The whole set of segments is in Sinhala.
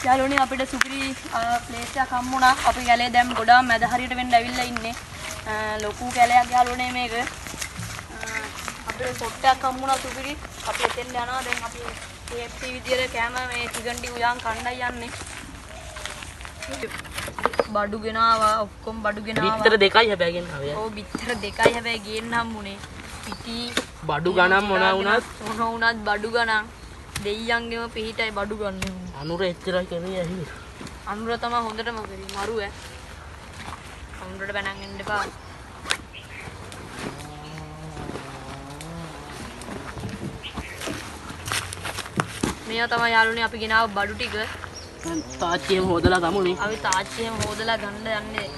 යාළුවනේ අපිට සුපිරි ප්ලේස් එකක් හම්බුණා. අපි කැලේ දැන් ගොඩාක් මැද හරියට වෙන්න ඇවිල්ලා ඉන්නේ. ලොකු කැලයක් යාළුවනේ මේක. අපිට පොට්ටයක් හම්බුණා සුපිරි. අපි එතෙන් යනවා. දැන් අපි KFC විදියට කෑම මේ චිකන් ටික උයන් කණ්ඩායි යන්නේ. බඩු ගෙනාවා. ඔක්කොම බඩු ගෙනාවා. බිත්තර දෙකයි හැබැයි ගෙනාවේ. ඔව් බිත්තර දෙකයි හැබැයි ගේන්න හම්බුනේ. පිටි බඩු ගණන් මොන වුණත් බඩු ගණන් දෙයියන්ගේම පිහිටයි බඩු ගන්න. අනුර එච්චරයි කරේ ඇහි. අනුර තමයි හොඳටම කරේ මරු ඈ. අනුරට බැනන් එන්න එපා. මේවා තමයි යාළුවනේ අපි ගෙනාව බඩු ටික. තාච්චියම හොදලා ගමුනේ. අපි තාච්චියම හොදලා ගන්න යන්නේ.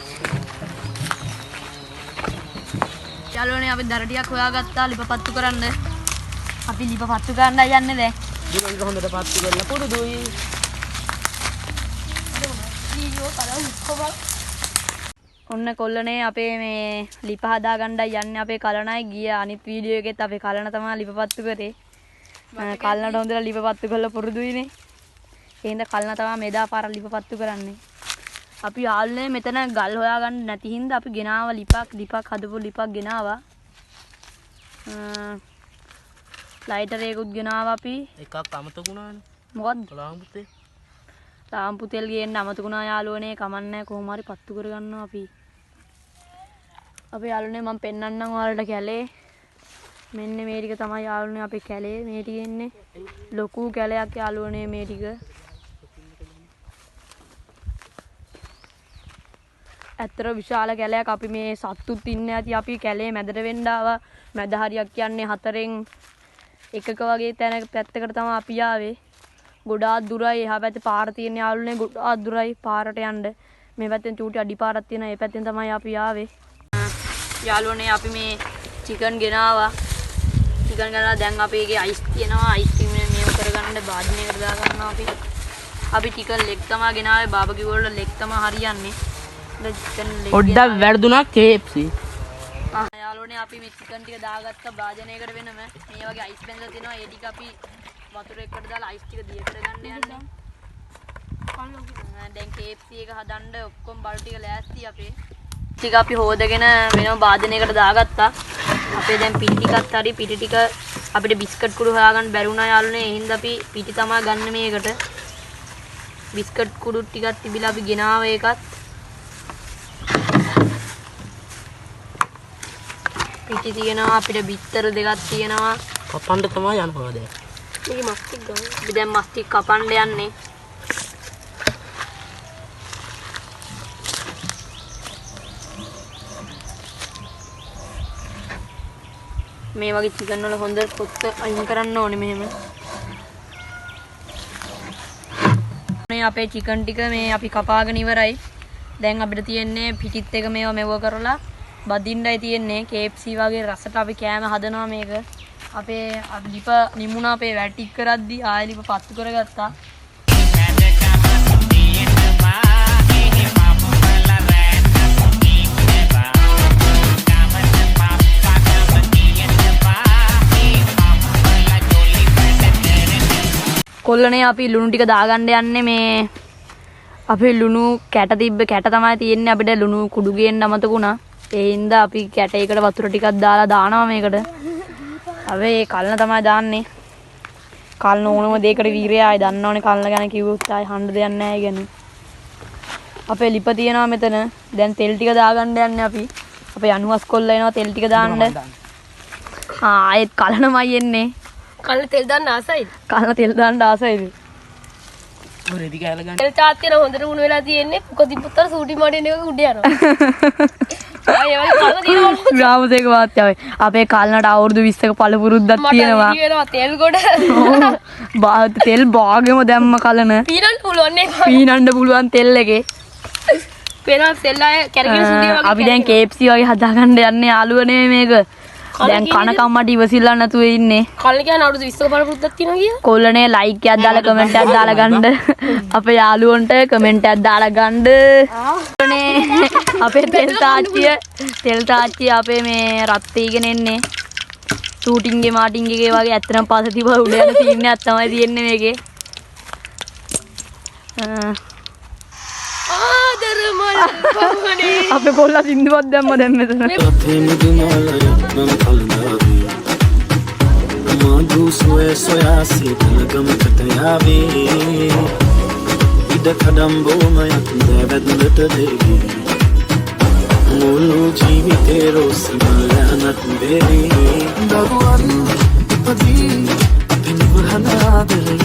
යාළුවනේ අපි දර ටිකක් හොයාගත්තා ලිපපත්තු කරන්න. අපි ලිපපත්තු කරන්න යන්නේ දැන්. දිනක හොඳට පත්තු කරලා පුරුදුයි. ඔන්න කොල්ලනේ අපේ මේ ලිප හදා ගන්නයි යන්නේ අපේ කලණයි ගිය අනිත් වීඩියෝ එකෙත් අපේ කලණ තමයි ලිපපත්තු කරේ. කලණට හොඳට ලිපපත්තු කරලා පුරුදුයිනේ. ඒ හින්දා කලණ තමයි මෙදා පාර ලිපපත්තු කරන්නේ. අපි යාළුවනේ මෙතන ගල් හොයාගන්න නැති හින්දා අපි ගෙනාවා ලිපක් හදපු ලිපක් ගෙනාවා. ලයිටර් එකකුත් ගෙනාවා අපි. එකක් අමතකුණානේ. මොකද්ද? ලාම්පු තෙල් ගේන්න අමතකුණා යාළුවනේ. කමන්නේ කොහොම හරි පත්තු කරගන්නවා අපි. අපේ යාළුවනේ මම පෙන්නන්නම් ඔයාලට කැලේ. මෙන්න මේ ටික තමයි යාළුවනේ අපේ කැලේ. මේ ටික ඉන්නේ ලොකු කැලයක් යාළුවනේ මේ ටික. ඇත්තට විශාල කැලයක්. අපි මේ සත්තුත් ඉන්නේ ඇති අපි කැලේ මැදට වෙන්න ආවා. මැද හරියක් කියන්නේ 4න් එකක වගේ තැනක පැත්තකට තමයි අපි ආවේ. ගොඩාක් දුරයි. එහා පැත්තේ පාර තියෙන යාළුවනේ ගොඩාක් දුරයි පාරට යන්න. මේ පැත්තෙන් චූටි අඩි පාරක් තියෙනවා. ඒ පැත්තෙන් තමයි අපි ආවේ. යාළුවනේ අපි මේ චිකන් ගෙනාවා. චිකන් ගනලා දැන් අපි ඒකේ අයිස් තියෙනවා. අයිස් ක්‍රීම් මේව කරගන්න භාජනයකට දා ගන්නවා අපි. අපි චිකන් ලෙග් තමයි ගෙනාවේ. බාබකියු වල ලෙග් තමයි හරියන්නේ. පොඩ්ඩක් වැරදුනා KFC. යාළුවනේ අපි මේ චිකන් ටික දාගත්ත භාජනයකට වෙනම මේ වගේ අයිස් බැඳලා තිනවා. ඒ ටික අපි වතුර එකට දාලා අයිස් ටික දිය කරගන්න යන්නේ. දැන් KFC එක හදන්න ඔක්කොම බඩු ටික ලෑස්ති අපේ. ටික අපි හොදගෙන වෙනම භාජනයකට දාගත්තා. අපේ දැන් පිටි ටිකත් හරි පිටි ටික අපිට බිස්කට් කුඩු හොයාගන්න බැරි වුණා යාළුවනේ. ඒ හින්දා අපි පිටි තමයි ගන්න මේකට. බිස්කට් කුඩු ටිකක් තිබිලා අපි ගෙනාව ඒකත්. පිටි තියෙනවා අපිට බිත්තර දෙකක් තියෙනවා. කපන්න තමයි යනවා දැන්. මේ මස් ටික ගන්න. අපි දැන් මස් ටික කපන්න යන්නේ. මේ වගේ චිකන් වල හොඳ පොත්ත අයින් කරන්න ඕනේ මෙහෙම. මේ අපේ චිකන් ටික මේ අපි කපාගෙන ඉවරයි. දැන් අපිට තියෙන්නේ පිටිත් එක මේව මෙව කරලා බදින්නයි තියෙන්නේ. KFC වගේ රසට අපි කෑම හදනවා මේක. අපේ ලිප නිමුණා අපේ වැටික් කරද්දි ආයෙ ලිප පත්තු කරගත්තා. කොල්ලනේ අපි ලුණු ටික දාගන්න යන්නේ මේ අපේ ලුණු කැට තිබ්බ කැට තමයි තියෙන්නේ. අපිට ලුණු කුඩු ගේන්න අමතකුණා. ඒ හින්දා අපි කැටයකට වතුර ටිකක් දාලා දානවා මේකට. අපි කල්න තමයි දාන්නේ. කල්න ඕනම දෙයකට වීරය ආයි දන්නවනේ කල්න ගැන කිව්වොත් ආයි හඬ දෙයක් නැහැ ගැන. අපේ ලිප තියෙනවා මෙතන. දැන් තෙල් ටික දාගන්න යන්නේ අපි. අපේ අනුවස් කොල්ල එනවා තෙල් ටික දාන්න. ආයෙත් කලනමයි එන්නේ. කල්න තෙල් දාන්න ආසයිද? කල්න තෙල් දාන්න ආසයිද? රෙදි කෑල්ල ගන්න. තෙල් තාත්තියන හොඳට උණු වෙලා තියෙන්නේ. කොතිපුත්තර සූටි මාඩියන එක උඩ යනවා. ග්‍රාමසේක වාත්‍යාවේ අපේ කල්නට අවුරුදු 20ක පළපුරුද්දක් තියෙනවා. මට වෙනවා තෙල් ගොඩ. තෙල් භාගෙම දැම්ම කලන. පීනන්න පුළුවන් නේ. පීනන්න පුළුවන් තෙල් එකේ. පේනවා තෙල් ආයේ කැරගෙන සුදිය වගේ. අපි දැන් KFC වගේ හදාගන්න යන්නේ යාළුවනේ මේක. දැන් කනකම්මට ඉවසිල්ලා නැතුව ඉන්නේ. කල්ල කියන්නේ අවුරුදු 20ක බලපුරුද්දක් තියෙනවා කිය. කොල්ලනේ ලයික් එකක් දාලා කමෙන්ට් එකක් දාලා ගන්න. අපේ යාළුවන්ට කමෙන්ට් එකක් දාලා ගන්න. කොල්ලනේ අපේ තෙල් තාච්චිය අපේ මේ රත් වීගෙන එන්නේ. ෂූටින්గ్ ගේ මාටින්గ్ එකේ වගේ ඇත්තටම පස්සේ තිබ්බ උඩ යන සීන් එකක් තමයි තියෙන්නේ මේකේ. අපේ කොල්ලා සින්දුවක් දැම්ම දැන් මෙතන. අපේ මුදුමාලය මම කල්නාවේ මාදු සොයා සීතලගමකට යාවේ ඉඩ කඩම්බෝමයක් දැවැද්දට දෙවි මුළු ජීවිතේ රෝසමලනක් වෙවි දරුවන් ඉපදී පින්වහනාදරේ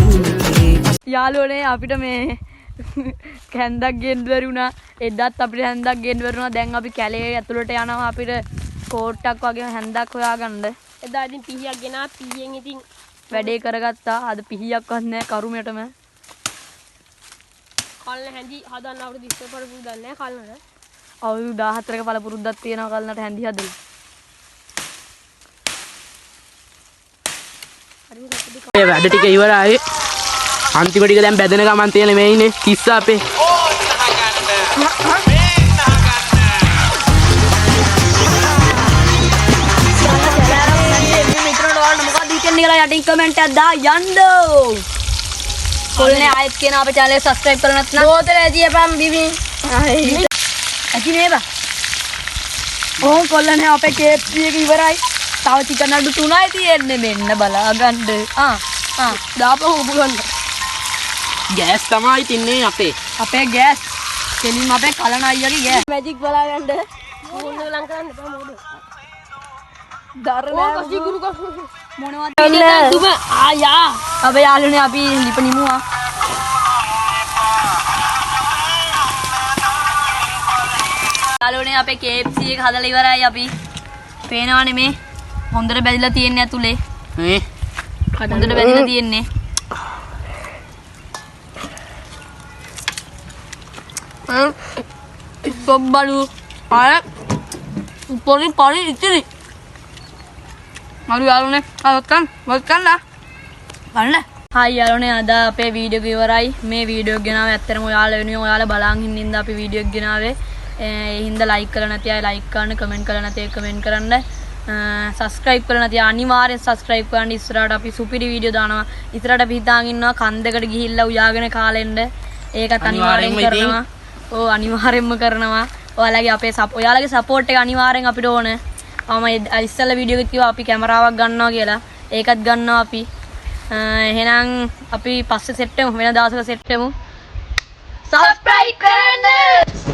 යාළුවනේ අපිට මේ හැන්දක් ගෙන්න බැරි වුණා. එදත් අපිට හැන්දක් ගෙන්න බැරි වුණා. දැන් අපි කැලේ ඇතුළට යනවා අපිට කෝට්ටක් වගේ හැන්දක් හොයාගන්න. එදා ඉතින් පිහියක් ගෙනා පිහියෙන් ඉතින් වැඩේ කරගත්තා. අද පිහියක්වත් නැහැ කරුමෙටම. කල්න හැඳි හදන්න අවුරුදු 20ක බලපුරුද්දක් නැහැ කල්නට. අවුරුදු 14ක පළපුරුද්දක් තියෙනවා කල්නට හැන්දි හදලා. ඒ වැඩ ටික ඉවරයි. අන්තිම ටික දැන් බැදෙන ගමන් තියෙන මේ ඉන්නේ කිස්ස අපේ. මිත්‍රන්ට ඔයාලට මොකක්ද හිතෙන්නේ කියලා යටින් කමෙන්ට් එකක් දා යන්න. කොල්ලනේ ආයෙත් කියන අපේ channel එක subscribe කරලා නැත්නම් බෝතලේ තියපන් බිබි. ඇති මේ බා. ඕන් කොල්ලනේ අපේ KFC එක ඉවරයි. තව චිකන් අඩු 3යි තියෙන්නේ මෙන්න බලා ගන්න. දාපහුව පුළුවන්. ගෑස් තමයි තින්නේ අපේ. අපේ ගෑස් කෙලින්ම අපේ කලන අයියාගේ ගෑස්. මැජික් බලා ගන්න. මොන ලං කරන්න එපා මොඩ. දරලා කසි ගුරු කෝ. මොනවද දුම ආයා. අපේ යාළුවනේ අපි ලිප නිමුවා. යාළුවනේ අපේ KFC එක හදලා ඉවරයි අපි. පේනවනේ මේ හොඳට බැදිලා තියෙන්නේ ඇතුලේ. මේ හොඳට බැදිලා තියෙන්නේ. Pembalu, ayat, pori itu. Malu nih, makan lah. Mana? Hai යාළුවනේ අද අපේ වීඩියෝ එක ඉවරයි. මේ වීඩියෝ එක ගෙනාවේ ඇත්තටම ඔයාලා වෙනුවෙන් ඔයාලා බලන් ඉන්න අපි වීඩියෝ එක ගෙනාවේ. ඒ හින්දා ලයික් කරලා නැති අය ලයික් කරන්න, කමෙන්ට් කරලා නැති අය කමෙන්ට් කරන්න. සබස්ක්‍රයිබ් කරලා නැති අනිවාර්යෙන් සබස්ක්‍රයිබ් කරන්න. ඉස්සරහට අපි සුපිරි වීඩියෝ දානවා. ඉස්සරහට අපි හිතාගෙන ඉන්නවා කන්දකට ගිහිල්ලා උයාගෙන කාලා එන්න. ඒකත් අනිවාර්යෙන් කරනවා. ඔව් අනිවාර්යෙන්ම කරනවා. ඔයාලගේ සපෝට් එක අනිවාර්යෙන් අපිට ඕන. මම ඉස්සෙල්ලා වීඩියෝ එකේ කිව්වා අපි කැමරාවක් ගන්නවා කියලා. ඒකත් ගන්නවා අපි. එහෙනම් අපි පස්සේ සෙට් වෙමු. වෙන දවසක සෙට් වෙමු. සබස්ක්‍රයිබ් කරන්න.